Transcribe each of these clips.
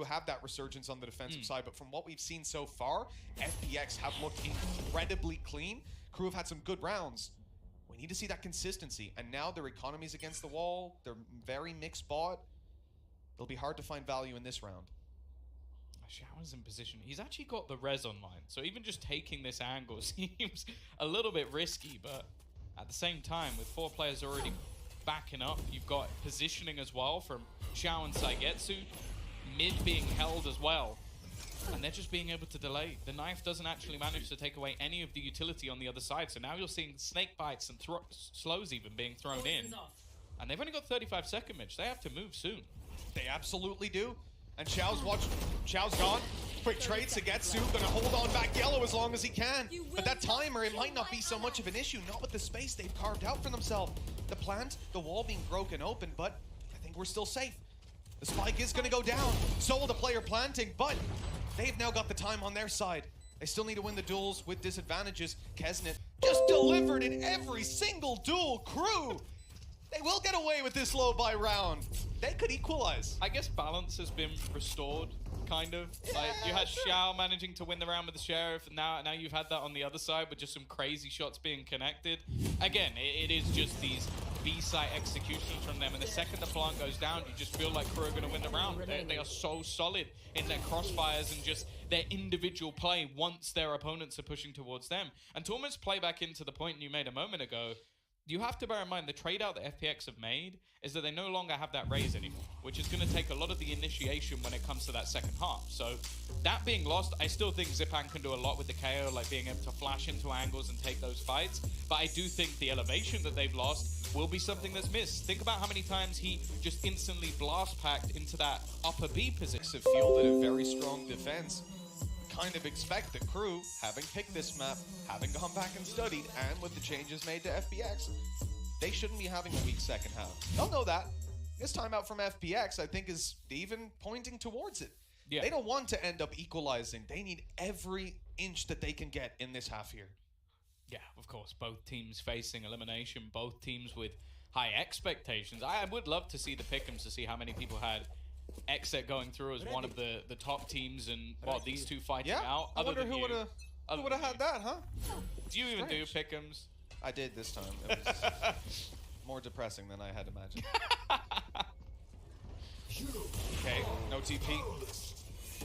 Crew have that resurgence on the defensive side, but from what we've seen so far, FPX have looked incredibly clean. Crew have had some good rounds. We need to see that consistency, and now their economy's against the wall. They're very mixed bot. It'll be hard to find value in this round. Shower's in position. He's actually got the res online, so even just taking this angle seems a little bit risky, but at the same time, with 4 players already backing up, you've got positioning as well from Xiao and Saigetsu, mid being held as well, and they're just being able to delay. The knife doesn't actually manage to take away any of the utility on the other side, so now you're seeing snake bites and slows even being thrown in, and they've only got 35-second, Mitch. They have to move soon. They absolutely do. And Xiao's gone. Quick trade, Saigetsu gonna hold on back yellow as long as he can. But that timer, it might not be so much of an issue, not with the space they've carved out for themselves. The plant, the wall being broken open, but I think we're still safe. The spike is gonna go down. So will the player planting, but they've now got the time on their side. They still need to win the duels with disadvantages. Kesnet just delivered in every single duel. Crew, they will get away with this low buy round. They could equalize. I guess balance has been restored, kind of. Yeah, like you had sure. Xiao managing to win the round with the Sheriff, and now you've had that on the other side with just some crazy shots being connected. Again, it is just these B-site executions from them, and the second the plant goes down, you just feel like Crew are going to win the round. They are so solid in their crossfires and just their individual play once their opponents are pushing towards them. And to almost play back into the point you made a moment ago, you have to bear in mind the trade out that FPX have made is that they no longer have that raise anymore, which is going to take a lot of the initiation when it comes to that second half. So that being lost, I still think Zipan can do a lot with the KO, like being able to flash into angles and take those fights. But I do think the elevation that they've lost will be something that's missed. Think about how many times he just instantly blast packed into that upper B position. Fielded a very strong defense. Kind of expect the Crew, having picked this map, having gone back and studied, and with the changes made to FPX, they shouldn't be having a weak second half. They'll know that. This timeout from FPX, I think, is even pointing towards it. Yeah. They don't want to end up equalizing. They need every inch that they can get in this half here. Yeah, of course. Both teams facing elimination, both teams with high expectations. I would love to see the pick'ems to see how many people had Exit going through as one of the top teams, and well, these two fighting out. I wonder who would have had that, huh? Do you even do pick'ems? I did this time. It was more depressing than I had imagined. Okay, no TP.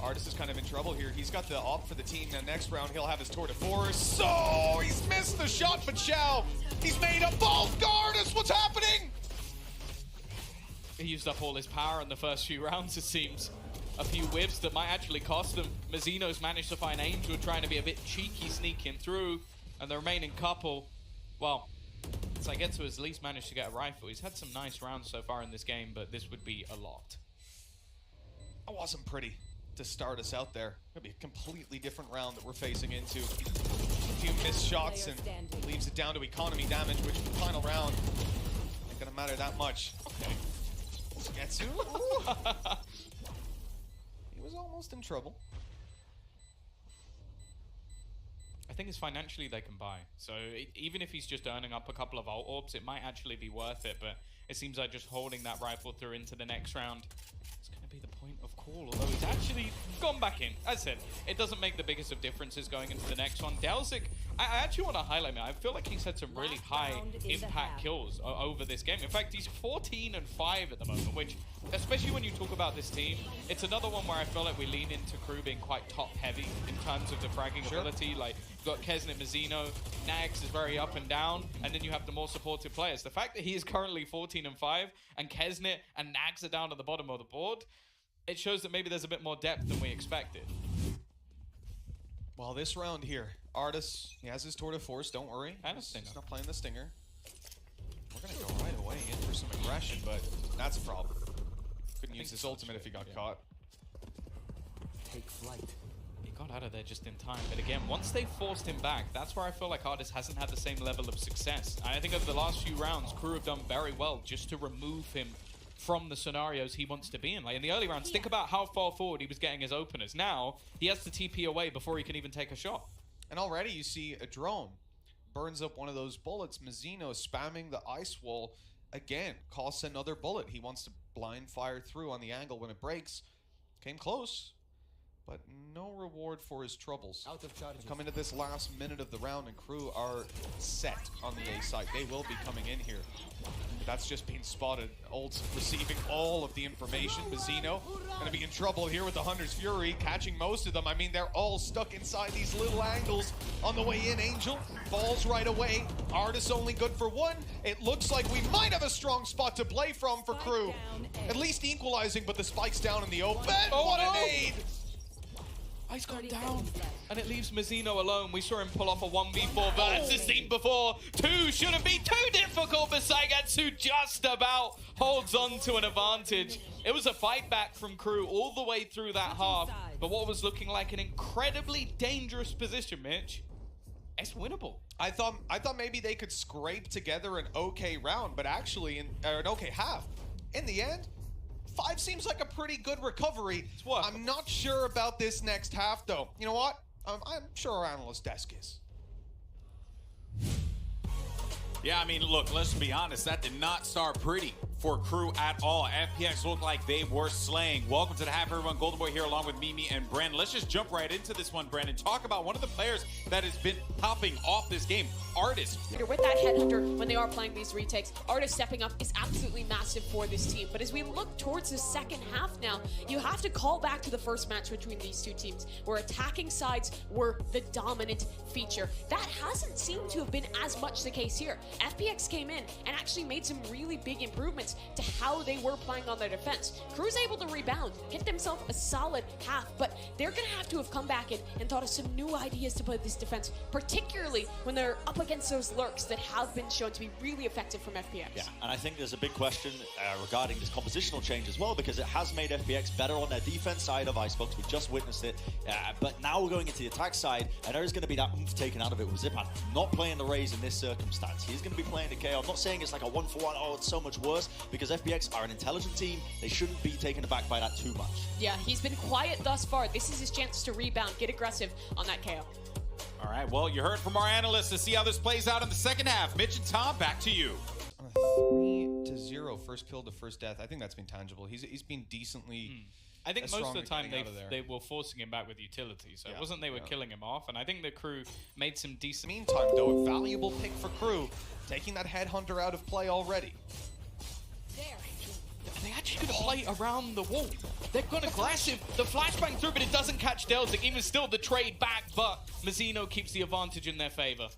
Artist is kind of in trouble here. He's got the op for the team. Now next round he'll have his tour de force. So he's missed the shot, but Xiao, he's made a both Artist. What's happening? He used up all his power in the first few rounds, it seems. A few whips that might actually cost them. Mazzino's managed to find Angel trying to be a bit cheeky, sneaking through. And the remaining couple, well, Saigetsu has at least managed to get a rifle. He's had some nice rounds so far in this game, but this would be a lot. It wasn't pretty to start us out there. It'll be a completely different round that we're facing into. A few missed shots and leaves it down to economy damage, which the final round ain't gonna matter that much. Okay. Getsu. He was almost in trouble. I think it's financially they can buy. So even if he's just earning up a couple of ult orbs, it might actually be worth it. But it seems like just holding that rifle through into the next round is going to be the point of call. Although he's actually gone back in. As I said, it doesn't make the biggest of differences going into the next one. Delzik, I actually want to highlight him. I feel like he's had some really high impact kills over this game. In fact, he's 14 and 5 at the moment, which, especially when you talk about this team, it's another one where I feel like we lean into Crew being quite top heavy in terms of the fragging ability. Like, you've got Kesnet, Mazzino, Nags is very up and down, and then you have the more supportive players. The fact that he is currently 14 and 5, and Kesnet and Nags are down at the bottom of the board, it shows that maybe there's a bit more depth than we expected. Well, this round here, Artis, he has his tour de force, don't worry. And a He's stinger. not playing the stinger. We're going to go right away in for some aggression, but that's a problem. Couldn't use his ultimate if he got caught. Take flight. He got out of there just in time. But again, once they forced him back, that's where I feel like Artis hasn't had the same level of success. And I think over the last few rounds, Crew have done very well just to remove him from the scenarios he wants to be in. Like in the early rounds, think about how far forward he was getting his openers. Now, he has to TP away before he can even take a shot. And already you see a drone burns up one of those bullets. Mazzino spamming the ice wall again, costs another bullet. He wants to blind fire through on the angle when it breaks. Came close, but no reward for his troubles. Out of charges. Come into this last minute of the round, and Crew are set on the A side. They will be coming in here. That's just been spotted. Olds receiving all of the information. Mazzino gonna be in trouble here with the Hunter's Fury, catching most of them. I mean, they're all stuck inside these little angles on the way in. Angel falls right away. Artist only good for one. It looks like we might have a strong spot to play from for Crew. At least equalizing, but the spike's down in the open. Oh, What no! a nade! He's gone down, and it leaves Mazzino alone. We saw him pull off a 1v4 versus team before. Two shouldn't be too difficult, but Saigatsu just about holds on to an advantage. It was a fight back from Crew all the way through that half, but what was looking like an incredibly dangerous position, Mitch, it's winnable. I thought maybe they could scrape together an okay round, but actually, an okay half. In the end, 5 seems like a pretty good recovery. I'm not sure about this next half, though. You know what? I'm sure our analyst desk is. Yeah, I mean, look, let's be honest. That did not start pretty for Crew at all. FPX looked like they were slaying. Welcome to the half, everyone. Golden Boy here along with Mimi and Bren. Let's just jump right into this one, Bren, and talk about one of the players that has been popping off this game, Artist. With that headhunter, when they are playing these retakes, Artist stepping up is absolutely massive for this team. But as we look towards the second half now, you have to call back to the first match between these two teams, where attacking sides were the dominant feature. That hasn't seemed to have been as much the case here. FPX came in and actually made some really big improvements to how they were playing on their defense. Crew's able to rebound, get themselves a solid half, but they're going to have come back in and thought of some new ideas to play this defense, particularly when they're up against those lurks that have been shown to be really effective from FPX. Yeah, and I think there's a big question regarding this compositional change as well, because it has made FPX better on their defense side of Icebox. We just witnessed it, but now we're going into the attack side, and there is going to be that oomph taken out of it with Zipan not playing the Raze in this circumstance. He's going to be playing the KO. I'm not saying it's like a 1-for-1, oh, it's so much worse, because FPX are an intelligent team. They shouldn't be taken aback by that too much. Yeah, he's been quiet thus far. This is his chance to rebound, get aggressive on that KO. All right, well, you heard from our analysts to see how this plays out in the second half. Mitch and Tom, back to you. 3-0, first kill to first death. I think that's been tangible. He's been decently. I think most of the time they were forcing him back with utility, so it wasn't they were killing him off, and I think the Crew made some decent... Meantime, though, a valuable pick for Crew, taking that headhunter out of play already. They actually gonna play around the wall. They're gonna aggressive. The flashbang through, but it doesn't catch Delzik. Even still, the trade back, but Mazzino keeps the advantage in their favor.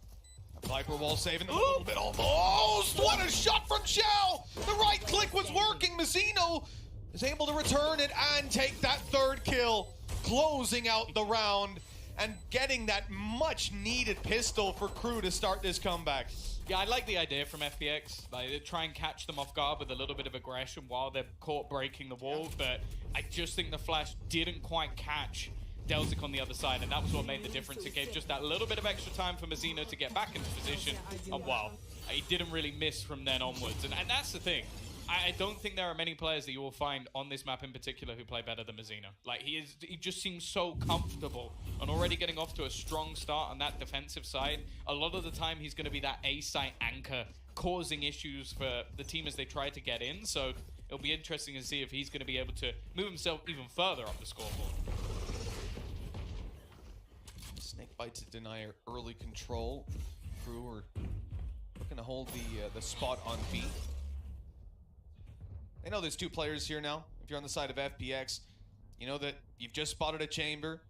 Viper wall saving them a little bit almost. What a shot from Chow! The right click was working. Mazzino is able to return it and take that third kill, closing out the round and getting that much needed pistol for Crew to start this comeback. Yeah, I like the idea from FPX. Like, they try and catch them off guard with a little bit of aggression while they're caught breaking the wall, but I just think the flash didn't quite catch Delzik on the other side, and that was what made the difference. It gave just that little bit of extra time for Mazzino to get back into position, and wow, he didn't really miss from then onwards, and that's the thing. I don't think there are many players that you will find on this map in particular who play better than Mazzino. Like, he just seems so comfortable and already getting off to a strong start on that defensive side. A lot of the time, he's going to be that A-site anchor, causing issues for the team as they try to get in. So it'll be interesting to see if he's going to be able to move himself even further up the scoreboard. Snakebite to deny early control. Crew are looking to hold the spot on B. I know there's two players here now. If you're on the side of FPX, you know that you've just spotted a chamber.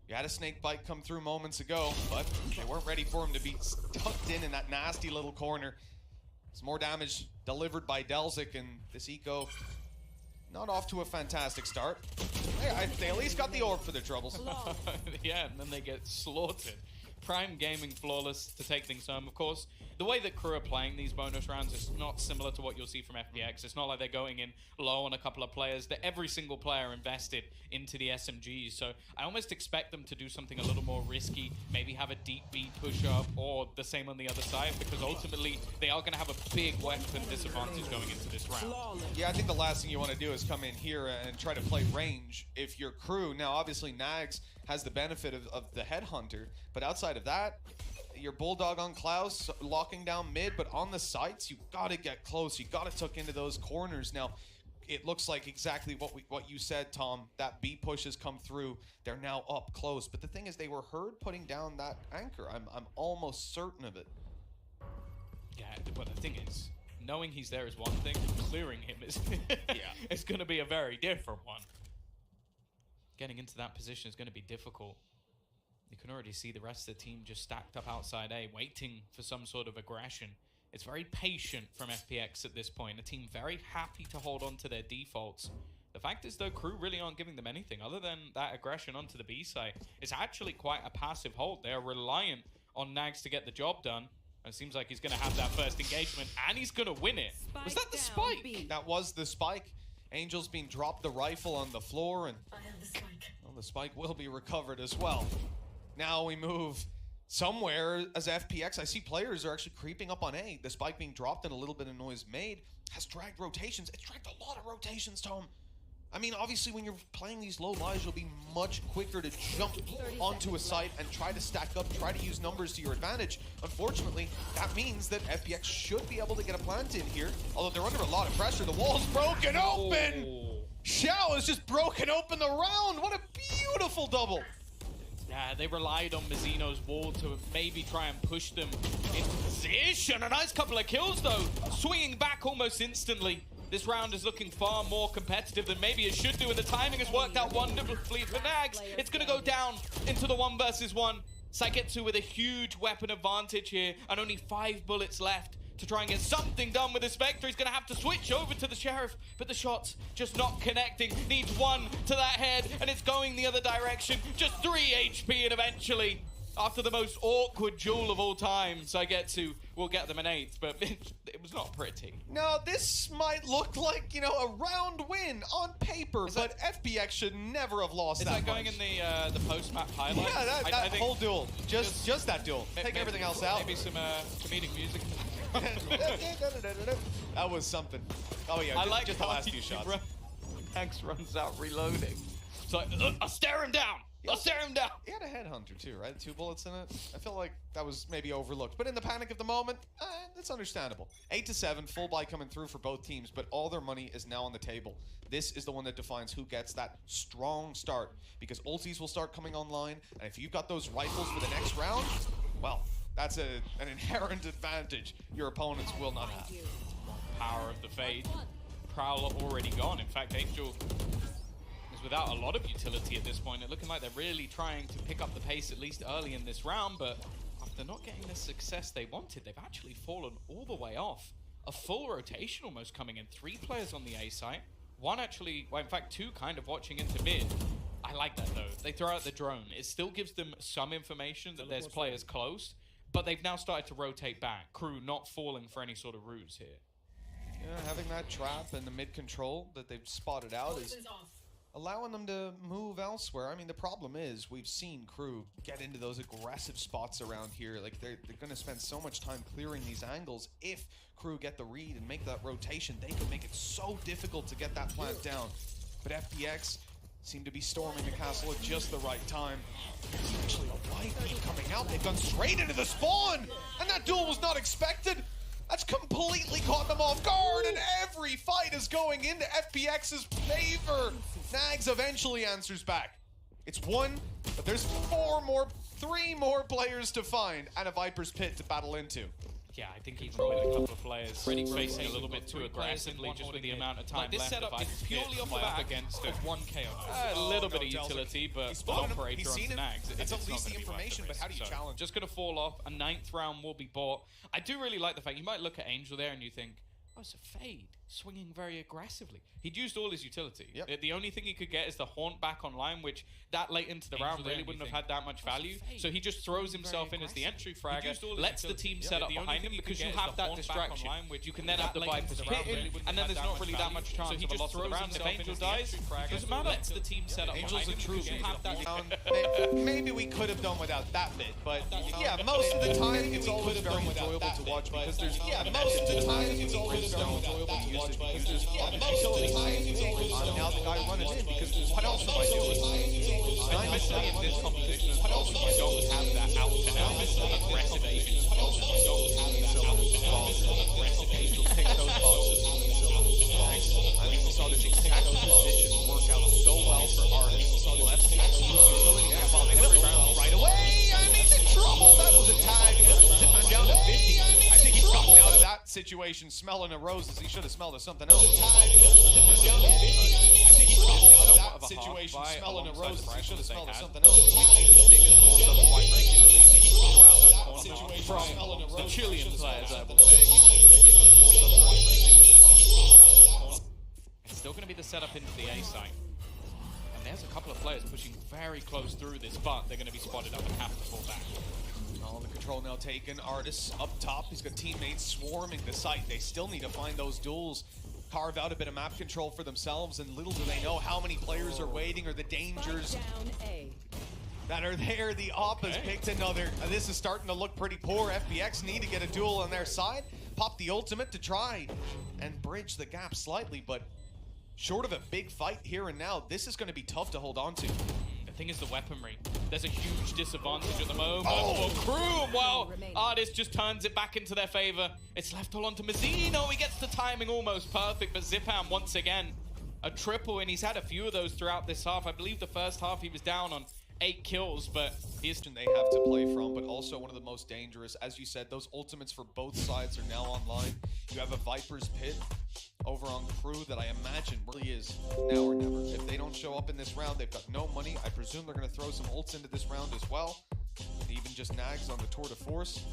You had a snakebite come through moments ago, but they weren't ready for him to be tucked in that nasty little corner. Some more damage delivered by Delzik, and this eco not off to a fantastic start. They at least got the orb for their troubles. Yeah, and then they get slaughtered. Prime Gaming flawless to take things home. Of course, the way that Crew are playing these bonus rounds is not similar to what you'll see from FPX. It's not like they're going in low on a couple of players. They're every single player invested into the SMGs. So I almost expect them to do something a little more risky, maybe have a deep B push up or the same on the other side, because ultimately they are going to have a big weapon disadvantage going into this round. Yeah, I think the last thing you want to do is come in here and try to play range if you're Crew. Now, obviously, Nags has the benefit of the headhunter, but outside of that, your Bulldog on Klaus locking down mid, but on the sites, you gotta get close. You gotta tuck into those corners. Now, it looks like exactly what you said, Tom. That B push has come through. They're now up close. But the thing is, they were heard putting down that anchor. I'm almost certain of it. Yeah, but the thing is, knowing he's there is one thing. Clearing him is it's going to be a very different one. Getting into that position is going to be difficult. You can already see the rest of the team just stacked up outside A, waiting for some sort of aggression. It's very patient from FPX at this point. A team very happy to hold on to their defaults. The fact is, though, Crew really aren't giving them anything other than that aggression onto the B side. It's actually quite a passive hold. They're reliant on Nags to get the job done. And it seems like he's going to have that first engagement, and he's going to win it. Was that the spike? That was the spike. Angel's being dropped the rifle on the floor, and well, the spike will be recovered as well. Now we move somewhere as FPX. I see players are actually creeping up on A. The spike being dropped and a little bit of noise made has dragged rotations. It's dragged a lot of rotations, Tom. I mean, obviously, when you're playing these low lies, you'll be much quicker to jump onto a site and try to stack up, try to use numbers to your advantage. Unfortunately, that means that FPX should be able to get a plant in here, although they're under a lot of pressure. The wall's broken open! Xiao has just broken open the round! What a beautiful double! Yeah, they relied on Mazzino's wall to maybe try and push them into position. A nice couple of kills, though. Swinging back almost instantly. This round is looking far more competitive than maybe it should do, and the timing has worked out wonderfully for Nags. It's going to go down into the 1 versus 1. Saigetsu with a huge weapon advantage here, and only 5 bullets left to try and get something done with the Spectre. He's going to have to switch over to the Sheriff, but the shot's just not connecting. Needs 1 to that head, and it's going the other direction. Just 3 HP, and eventually, after the most awkward duel of all time, Saigetsu will get them an 8th, but it was not pretty. No, this might look like, you know, a round win on paper, but FPX should never have lost that. Is that going in the post-map highlights? Yeah, that whole duel. Just that duel. Take everything else out. Maybe some comedic music. That was something. Oh yeah, I like just the last few shots. Max runs out reloading. So I'll stare him down. I'll stare him down. He had a headhunter too, right? 2 bullets in it. I feel like that was maybe overlooked, but in the panic of the moment, that's understandable. 8-7, full buy coming through for both teams, but all their money is now on the table. This is the one that defines who gets that strong start, because ultis will start coming online, and if you've got those rifles for the next round, well, that's an inherent advantage your opponents will not have. Power of the Fade. Prowler already gone. In fact, Angel is without a lot of utility at this point. It's looking like they're really trying to pick up the pace, at least early in this round, but after not getting the success they wanted, they've actually fallen all the way off. A full rotation almost coming in. 3 players on the A site. 1 actually, well, in fact, 2 kind of watching into mid. I like that, though. They throw out the drone. It still gives them some information that there's players close, but they've now started to rotate back. Crew not falling for any sort of ruse here. Yeah, having that trap and the mid control that they've spotted out is allowing them to move elsewhere. I mean, the problem is we've seen Crew get into those aggressive spots around here. Like, they're going to spend so much time clearing these angles. If Crew get the read and make that rotation, they can make it so difficult to get that plant down. But FPX seem to be storming the castle at just the right time. There's actually a white beam coming out. They've gone straight into the spawn, and that duel was not expected. That's completely caught them off guard, and every fight is going into FPX's favor. Nags eventually answers back. It's 1, but there's 3 more players to find, and a Viper's Pit to battle into. Yeah, I think even with a couple of players facing a little bit too aggressively, just with the amount of time left. This setup is purely off the bat against a 1 KO. A little bit of utility, but the operator on Nags, it's at least the information, but how do you challenge? Just going to fall off. A 9th round will be bought. I do really like the fact, you might look at Angel there and you think, oh, it's a fade, swinging very aggressively. He'd used all his utility. Yep. The only thing he could get is the haunt back online, which that late into the round really wouldn't have had that much value. So he just throws himself in as the entry fragger, lets the team set up behind him, because you have that distraction. You can then have the Viper's Pit in, and then there's not really that much chance of a loss of the round. If Angel dies, doesn't matter. Lets the team set up behind him. Maybe we could have done without that bit, but yeah, most of the time it's always very enjoyable to watch, because there's most of the time it's always very enjoyable to use it, because there's I'm now the guy running in, because what else am I doing? Especially in this competition as well, you don't have that out-and-out aggressive agent. You don't have that out-and-out aggressive agent. Pick those boxes. I mean, we saw the that situation smelling of roses. He should have smelled of something else. I think he's gotten out That of a situation half fight smelling of alongside roses. the He should have rifles they smelled of had. something else. We've seen the Stingers force up quite regularly around the corner Situation from smelling of the roses. Chilean He should have players, I smelled will something say. It's still going to be the setup into the A site. And there's a couple of players pushing very close through this, but they're going to be spotted up and have to fall back. All the control now taken. Artis up top. He's got teammates swarming the site. They still need to find those duels, carve out a bit of map control for themselves, and little do they know how many players are waiting or the dangers that are there. The op has picked another. This is starting to look pretty poor. FPX need to get a duel on their side. Pop the ultimate to try and bridge the gap slightly, but short of a big fight here and now, this is going to be tough to hold on to. The thing is the weaponry. There's a huge disadvantage at the moment for Crew. Well, Artis just turns it back into their favor. It's left all onto Mazzino. He gets the timing almost perfect, but Zipan once again, a triple, and he's had a few of those throughout this half. I believe the first half he was down on 8 kills, but They have to play from, but also one of the most dangerous. As you said, those ultimates for both sides are now online. You have a Viper's Pit over on Crew that I imagine really is now or never. If they don't show up in this round, they've got no money. I presume they're going to throw some ults into this round as well. Even just Nags on the Tour de Force.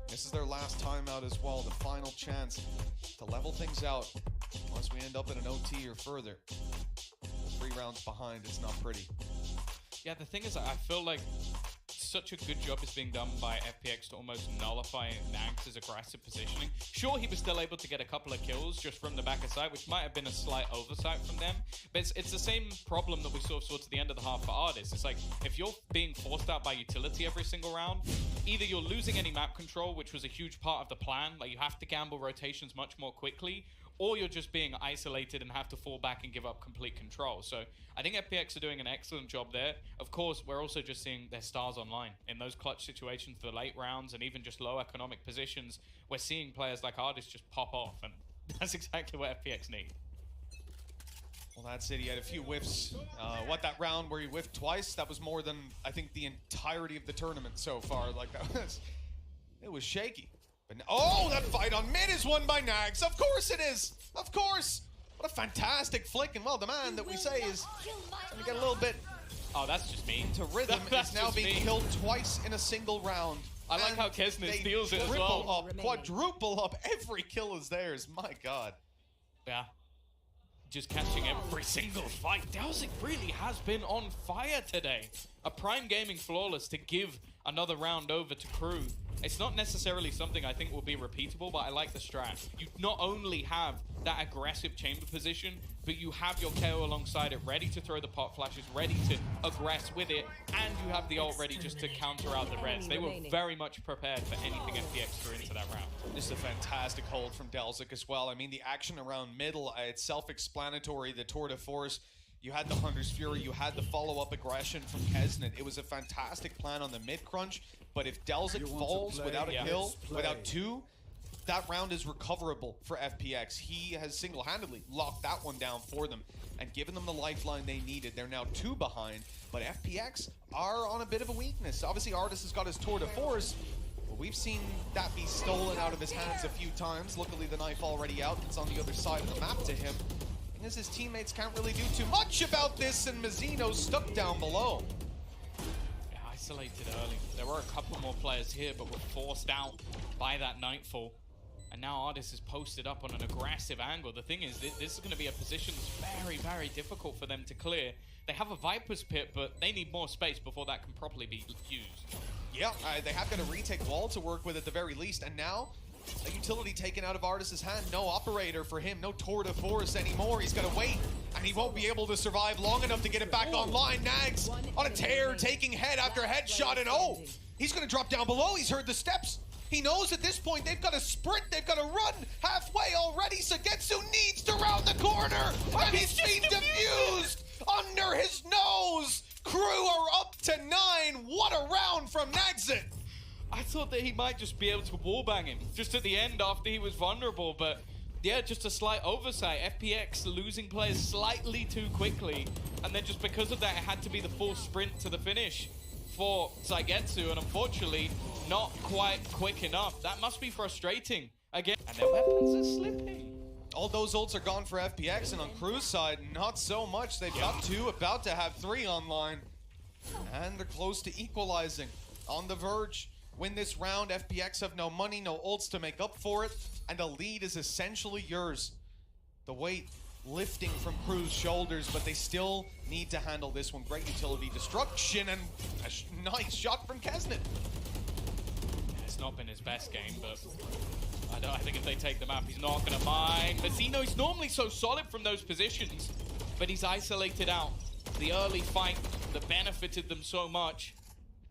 This is their last time out as well, the final chance to level things out. Unless we end up in an OT or further. 3 rounds behind, it's not pretty. yeah, the thing is, I feel like such a good job is being done by FPX to almost nullify Nags' aggressive positioning. Sure, he was still able to get a couple of kills just from the back of sight, which might have been a slight oversight from them. But it's the same problem that we sort of saw to the end of the half for Artis. It's like, if you're being forced out by utility every single round, either you're losing any map control, which was a huge part of the plan, like you have to gamble rotations much more quickly, or you're just being isolated and have to fall back and give up complete control. So I think FPX are doing an excellent job there. Of course, we're also just seeing their stars online. In those clutch situations for the late rounds and even just low economic positions, we're seeing players like Artis just pop off, and that's exactly what FPX need. Well, that's it. He had a few whiffs. That round where he whiffed twice, that was more than, I think, the entirety of the tournament so far. Like, it was shaky. But oh, that fight on mid is won by Nags. Of course it is. Of course. What a fantastic flick. And, well, the man that we say is going to get a little bit Oh, that's just me. into rhythm That's is now just being me. killed twice in a single round. I like And how Kesnet they steals it as triple well. up, quadruple up. Every kill is theirs. My God. Yeah. Just catching every single fight. Dowsing really has been on fire today. A Prime Gaming flawless to give another round over to Crew. It's not necessarily something I think will be repeatable, but I like the strat. You not only have that aggressive chamber position, but you have your KO alongside it, ready to throw the pot flashes, ready to aggress with it, and you have the ult ready just to counter out the reds. They were very much prepared for anything FPX threw into that round. This is a fantastic hold from Delzik as well. I mean, the action around middle, it's self-explanatory. The Tour de Force, you had the Hunter's Fury, you had the follow-up aggression from Kesnet. It was a fantastic plan on the mid-crunch, but if Delzik falls without a kill, without 2, that round is recoverable for FPX. He has single-handedly locked that one down for them and given them the lifeline they needed. They're now 2 behind, but FPX are on a bit of a weakness. Obviously, Artis has got his Tour de Force. We've seen that be stolen out of his hands a few times. Luckily, the knife already out. It's on the other side of the map to him. And as his teammates can't really do too much about this, and Mazzino's stuck down below. Yeah, isolated early. There were a couple more players here, but were forced out by that Nightfall. And now Artis is posted up on an aggressive angle. The thing is, this is going to be a position that's very, very difficult for them to clear. They have a Viper's Pit, but they need more space before that can properly be used. Yeah, they have got a retake wall to work with at the very least. And now, a utility taken out of Artis' hand. No operator for him, no Tour de Force anymore. He's got to wait, and he won't be able to survive long enough to get it back online. Nags on a tear, taking head after headshot, and oh, he's going to drop down below. He's heard the steps. He knows at this point they've got to sprint, they've got to run halfway already. Sagetsu needs to round the corner, and he's being defused under his nose. Crew are up to 9. What a round from Nagsit. I thought that he might just be able to wallbang him just at the end after he was vulnerable, but yeah, just a slight oversight. FPX losing players slightly too quickly, and then just because of that, it had to be the full sprint to the finish for Sagetsu, and unfortunately, not quite quick enough. That must be frustrating again. And their weapons are slipping. All those ults are gone for FPX, and on Crew's side, not so much. They've got 2, about to have 3 online. And they're close to equalizing. On the verge. Win this round, FPX have no money, no ults to make up for it, and the lead is essentially yours. The weight lifting from Crew's shoulders, but they still need to handle this one. Great utility destruction, and a nice shot from Kesnet. It's not been his best game, but I think if they take the map, he's not going to mind. Mazino is normally so solid from those positions, but he's isolated out. The early fight that benefited them so much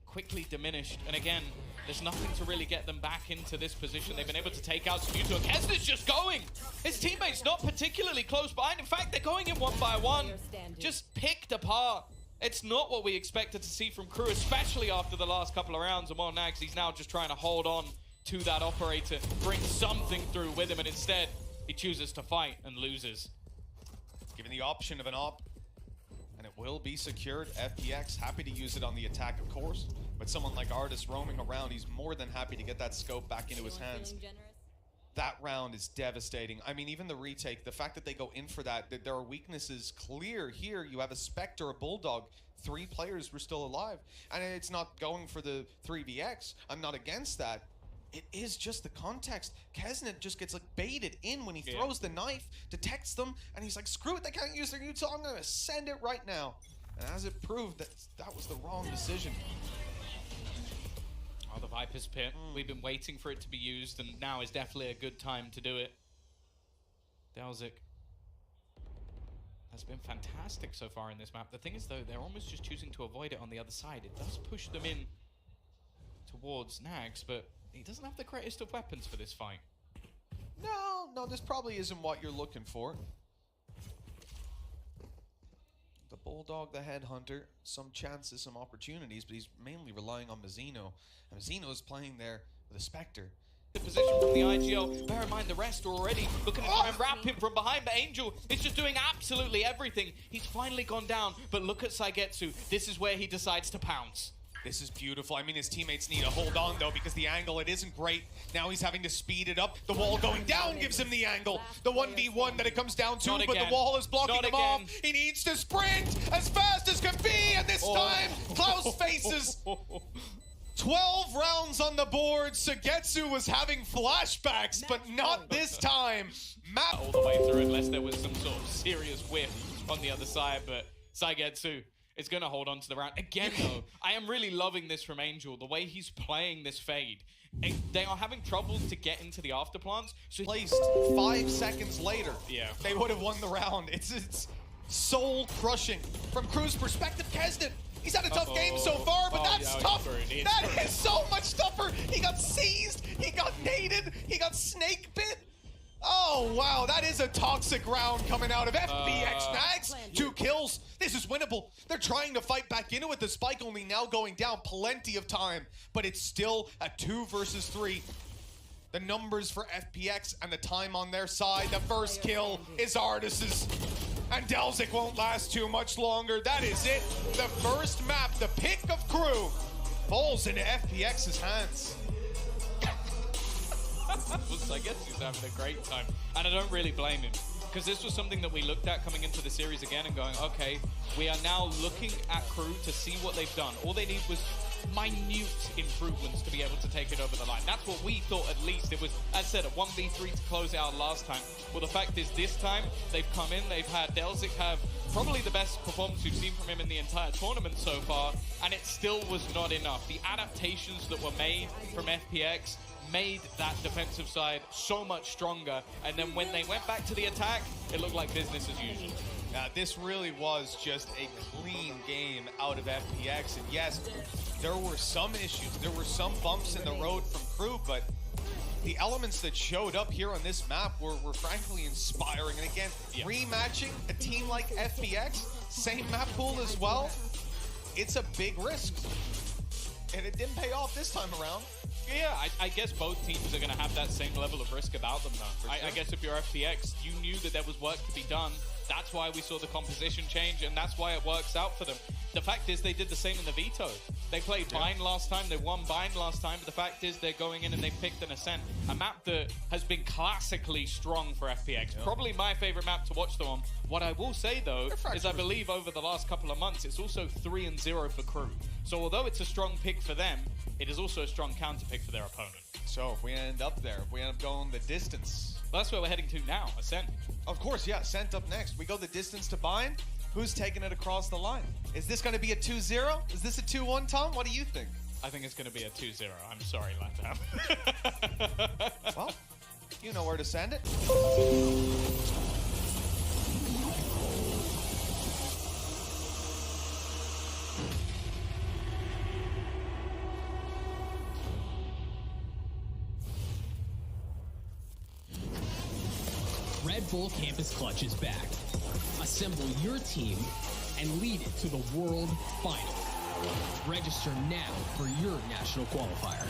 quickly diminished, and again, there's nothing to really get them back into this position. They've been able to take out Sputo. Kesnet's just going! His teammates not particularly close behind. In fact, they're going in 1 by 1. Just picked apart. It's not what we expected to see from Crew, especially after the last couple of rounds. And Nags, he's now just trying to hold on to that operator, bring something through with him, and instead, he chooses to fight and loses. Given the option of an op, and it will be secured. FPX happy to use it on the attack, of course. But someone like Artis roaming around, he's more than happy to get that scope back into his hands. That round is devastating. I mean, even the retake, the fact that they go in for that there are weaknesses clear here. You have a Spectre, a Bulldog, 3 players were still alive. And it's not going for the 3vx. I'm not against that. It is just the context. Kesnet just gets like baited in when he throws the knife, detects them, and he's like, screw it, they can't use their util, I'm gonna send it right now. And as it proved, that was the wrong decision. Oh, the Viper's Pit. We've been waiting for it to be used, and now is definitely a good time to do it. Delzik has been fantastic so far in this map. The thing is, though, they're almost just choosing to avoid it on the other side. It does push them in towards Nags, but he doesn't have the greatest of weapons for this fight. No, this probably isn't what you're looking for. The Bulldog, the Headhunter, some chances, some opportunities, but he's mainly relying on Mazino. And Mazino is playing there with a Spectre. The position from the IGL, bear in mind the rest are already looking to try and wrap him from behind, but Angel is just doing absolutely everything. He's finally gone down, but look at Saigetsu. This is where he decides to pounce. This is beautiful. I mean, his teammates need to hold on, though, because the angle, it isn't great. Now he's having to speed it up. The wall going down gives him the angle. The 1v1 that it comes down to, but the wall is blocking him off. He needs to sprint as fast as can be, and this time, Klaus faces 12 rounds on the board. Saigetsu was having flashbacks, but not this time. All the way through, unless there was some sort of serious whiff on the other side, but Saigetsu is going to hold on to the round. Again, though, I am really loving this from Angel, the way he's playing this fade. They are having trouble to get into the afterplants. So placed 5 seconds later, they would have won the round. It's soul-crushing. From Crew's perspective, Kesnet, he's had a tough game so far, but that's tough. That is so much tougher. He got seized, he got naded, he got snake bit. Oh, wow, that is a toxic round coming out of FPX. Nags, 2 kills. This is winnable. They're trying to fight back into it. The spike only now going down. Plenty of time, but it's still a 2 versus 3. The numbers for FPX and the time on their side. The first kill is Artis's. And Delzik won't last too much longer. That is it. The first map, the pick of Crew, falls into FPX's hands. I guess he's having a great time, and I don't really blame him, because this was something that we looked at coming into the series again and going, okay, we are now looking at Crew to see what they've done. All they need was minute improvements to be able to take it over the line. That's what we thought. At least it was, as I said, a 1v3 to close it out last time. Well, the fact is this time they've come in, they've had Delzik have probably the best performance we've seen from him in the entire tournament so far, and it still was not enough. The adaptations that were made from FPX made that defensive side so much stronger, and then when they went back to the attack, it looked like business as usual. This really was just a clean game out of FPX, and yes, there were some issues, there were some bumps in the road from Crew, but the elements that showed up here on this map were frankly inspiring. And again, rematching a team like FPX, same map pool as well, it's a big risk, and it didn't pay off this time around. Yeah, I guess both teams are going to have that same level of risk about them, though. I guess if you're FPX, you knew that there was work to be done. That's why we saw the composition change, and that's why it works out for them. The fact is, they did the same in the veto. They played Bind last time, they won Bind last time, but the fact is, they're going in and they picked an Ascent, a map that has been classically strong for FPX. Probably my favorite map to watch them on. What I will say, though, is I believe over the last couple of months, it's also 3-0 for Crew. So although it's a strong pick for them, it is also a strong counter pick for their opponent. So if we end up there, if we end up going the distance. Well, that's where we're heading to now, Ascent. Of course, yeah, Ascent up next. We go the distance to Bind. Who's taking it across the line? Is this going to be a 2-0? Is this a 2-1, Tom? What do you think? I think it's going to be a 2-0. I'm sorry, Latam. Well, you know where to send it. Red Bull Campus Clutch is back. Assemble your team and lead it to the World Final. Register now for your national qualifier.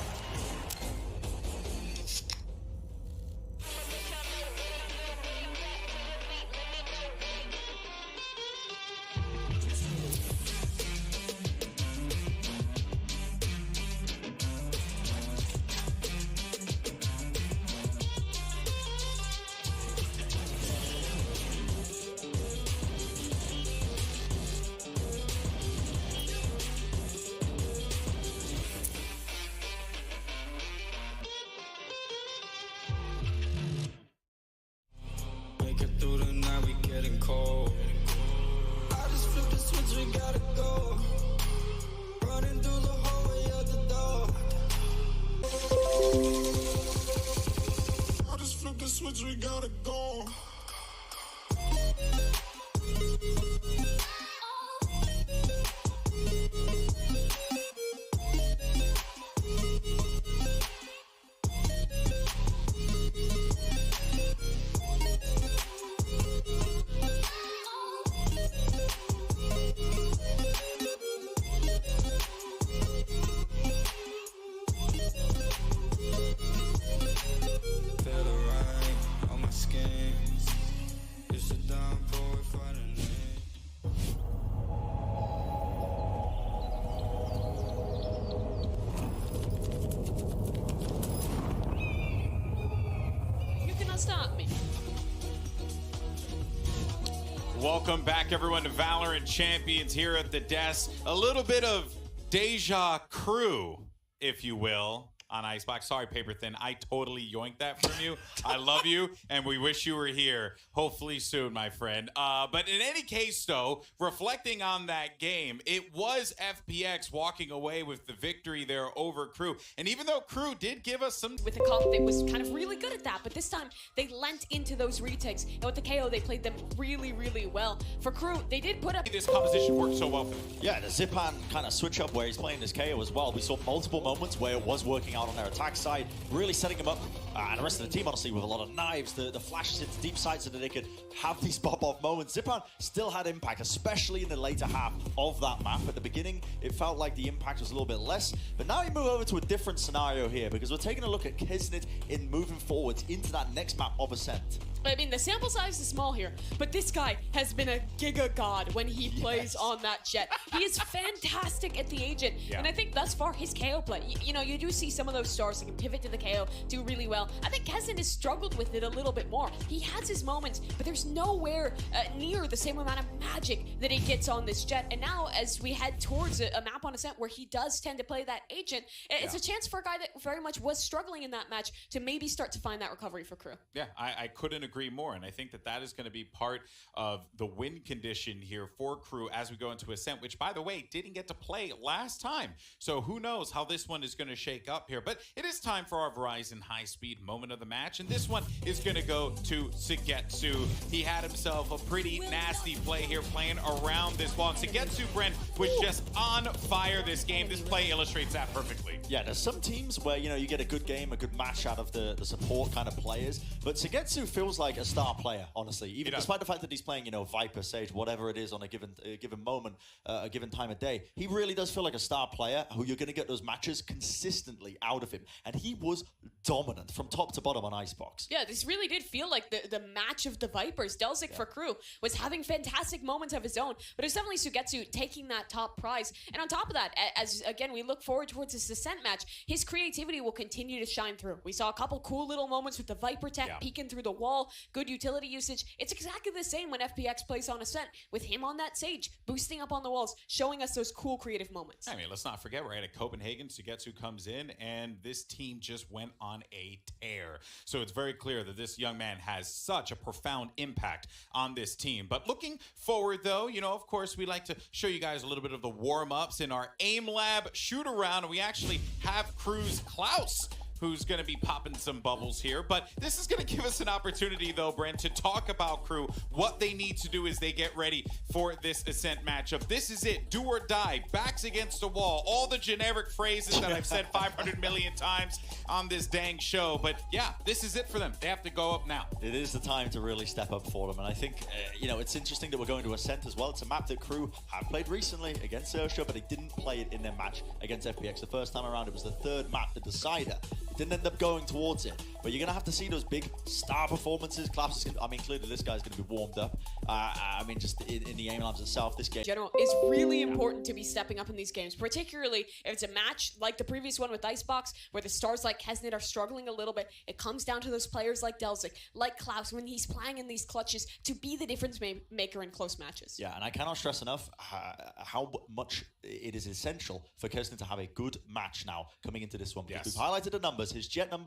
Through the night, we getting cold. I just flipped the switch, we gotta go. Running through the hallway out the door. I just flipped the switch, we gotta go. Stop me. Welcome back, everyone, to Valorant Champions here at the desk. A little bit of Deja Crew, if you will, on Icebox. Sorry, Paper Thin. I totally yoinked that from you. I love you, and we wish you were here. Hopefully soon, my friend. But in any case, though, reflecting on that game, it was FPX walking away with the victory there over Crew. And even though Crew did give us some... With a comp that was kind of really good at that, but this time they lent into those retakes. And with the KO, they played them really, really well. For Crew, they did put up... This composition worked so well for them. Yeah, the Zipan kind of switch up where he's playing this KO as well. We saw multiple moments where it was working out on their attack side, really setting him up, and the rest of the team, honestly, with a lot of knives, the flashes into deep sight so that they could have these pop-off moments. Zipan still had impact, especially in the later half of that map. At the beginning, it felt like the impact was a little bit less, but now you move over to a different scenario here, because we're taking a look at Kisnet in moving forwards into that next map of Ascent. I mean, the sample size is small here, but this guy has been a giga god when he plays on that jet. He is fantastic at the agent, and I think thus far his KO play, you know, you do see some of those stars that can pivot to the KO, do really well. I think Kessin has struggled with it a little bit more. He has his moments, but there's nowhere near the same amount of magic that he gets on this jet. And now, as we head towards a map on Ascent where he does tend to play that agent, it's a chance for a guy that very much was struggling in that match to maybe start to find that recovery for Crew. Yeah, I couldn't agree more, and I think that that is going to be part of the win condition here for Crew as we go into Ascent, which, by the way, didn't get to play last time. So who knows how this one is going to shake up here. But it is time for our Verizon high-speed moment of the match, and this one is going to go to Sugetsu. He had himself a pretty nasty play here playing around this ball. And Sugetsu, Brent, was just on fire this game. This play illustrates that perfectly. Yeah, there's some teams where, you know, you get a good game, a good match out of the support kind of players, but Sugetsu feels like a star player, honestly. Even despite the fact that he's playing, you know, Viper, Sage, whatever it is on a given moment, a given time of day, he really does feel like a star player who you're going to get those matches consistently out of him. And he was dominant from from top to bottom on Icebox. Yeah, this really did feel like the match of the Vipers. Delzik for Crew was having fantastic moments of his own, but it was definitely Sugetsu taking that top prize. And on top of that, as again, we look forward towards this Ascent match, his creativity will continue to shine through. We saw a couple cool little moments with the Viper tech peeking through the wall, good utility usage. It's exactly the same when FPX plays on Ascent, with him on that Sage, boosting up on the walls, showing us those cool creative moments. I mean, let's not forget, right, at Copenhagen, Sugetsu comes in, and this team just went on a tear. So it's very clear that this young man has such a profound impact on this team. But looking forward, though, you know, of course, we like to show you guys a little bit of the warm-ups in our AIM Lab shoot-around, and we actually have Cruz Klaus, who's going to be popping some bubbles here. But this is going to give us an opportunity, though, Brent, to talk about Crew. What they need to do as they get ready for this Ascent matchup. This is it. Do or die. Backs against the wall. All the generic phrases that I've said 500 million times on this dang show. But yeah, this is it for them. They have to go up now. It is the time to really step up for them. And I think, you know, it's interesting that we're going to Ascent as well. It's a map that Crew have played recently against Ursha, but they didn't play it in their match against FPX. The first time around, it was the third map, the decider. Didn't end up going towards it, but you're gonna have to see those big star performances. Klaus is gonna, I mean, clearly this guy's gonna be warmed up. I mean, just in the AIM Labs itself, this game. In general, is really important to be stepping up in these games, particularly if it's a match like the previous one with Icebox, where the stars like Kesnit are struggling a little bit. It comes down to those players like Delzik, like Klaus, when he's playing in these clutches, to be the difference maker in close matches. Yeah, and I cannot stress enough how much it is essential for Kesnit to have a good match now coming into this one, because we've highlighted the numbers. His Jet numbers